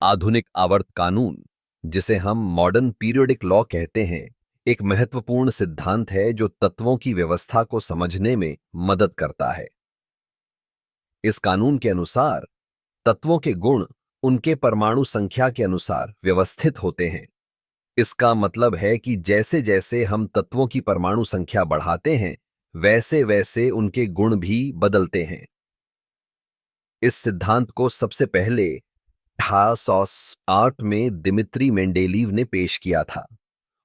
आधुनिक आवर्त कानून, जिसे हम मॉडर्न पीरियोडिक लॉ कहते हैं, एक महत्वपूर्ण सिद्धांत है जो तत्वों की व्यवस्था को समझने में मदद करता है। इस कानून के अनुसार तत्वों के गुण उनके परमाणु संख्या के अनुसार व्यवस्थित होते हैं। इसका मतलब है कि जैसे जैसे हम तत्वों की परमाणु संख्या बढ़ाते हैं, वैसे वैसे उनके गुण भी बदलते हैं। इस सिद्धांत को सबसे पहले 1808 में दिमित्री मेंडेलीव ने पेश किया था।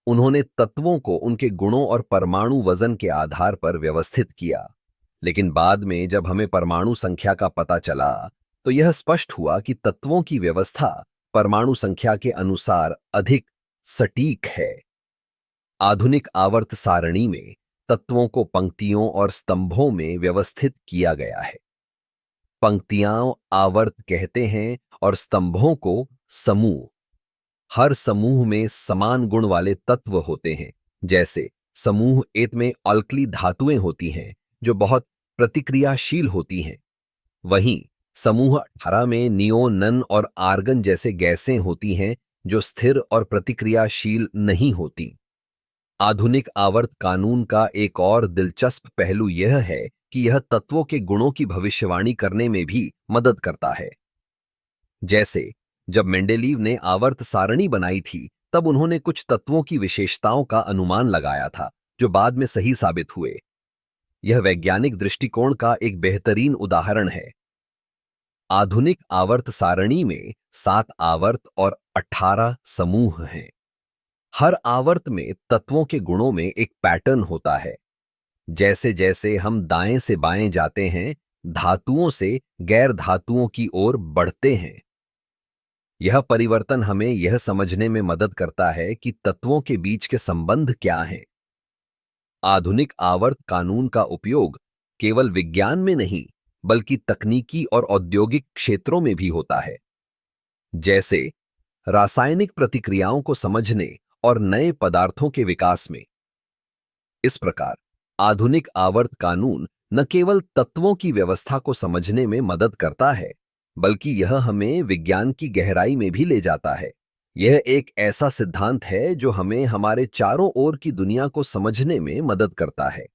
उन्होंने तत्वों को उनके गुणों और परमाणु वजन के आधार पर व्यवस्थित किया। लेकिन बाद में जब हमें परमाणु संख्या का पता चला, तो यह स्पष्ट हुआ कि तत्वों की व्यवस्था परमाणु संख्या के अनुसार अधिक सटीक है। आधुनिक आवर्त सारणी में तत्वों को पंक्तियों और स्तंभों में व्यवस्थित किया गया है। पंक्तियां आवर्त कहते हैं और स्तंभों को समूह। हर समूह में समान गुण वाले तत्व होते हैं। जैसे समूह 1 में अल्कली धातुएं होती हैं जो बहुत प्रतिक्रियाशील होती हैं। वहीं समूह 18 में नियोनन और आर्गन जैसे गैसें होती हैं जो स्थिर और प्रतिक्रियाशील नहीं होती। आधुनिक आवर्त कानून का एक और दिलचस्प पहलू यह है कि यह तत्वों के गुणों की भविष्यवाणी करने में भी मदद करता है। जैसे जब मेंडेलीव ने आवर्त सारणी बनाई थी, तब उन्होंने कुछ तत्वों की विशेषताओं का अनुमान लगाया था जो बाद में सही साबित हुए। यह वैज्ञानिक दृष्टिकोण का एक बेहतरीन उदाहरण है। आधुनिक आवर्त सारणी में 7 आवर्त और 18 समूह हैं। हर आवर्त में तत्वों के गुणों में एक पैटर्न होता है। जैसे जैसे हम दाएं से बाएं जाते हैं, धातुओं से गैर धातुओं की ओर बढ़ते हैं। यह परिवर्तन हमें यह समझने में मदद करता है कि तत्वों के बीच के संबंध क्या हैं। आधुनिक आवर्त कानून का उपयोग केवल विज्ञान में नहीं, बल्कि तकनीकी और औद्योगिक क्षेत्रों में भी होता है। जैसे रासायनिक प्रतिक्रियाओं को समझने और नए पदार्थों के विकास में। इस प्रकार आधुनिक आवर्त कानून न केवल तत्वों की व्यवस्था को समझने में मदद करता है, बल्कि यह हमें विज्ञान की गहराई में भी ले जाता है। यह एक ऐसा सिद्धांत है जो हमें हमारे चारों ओर की दुनिया को समझने में मदद करता है।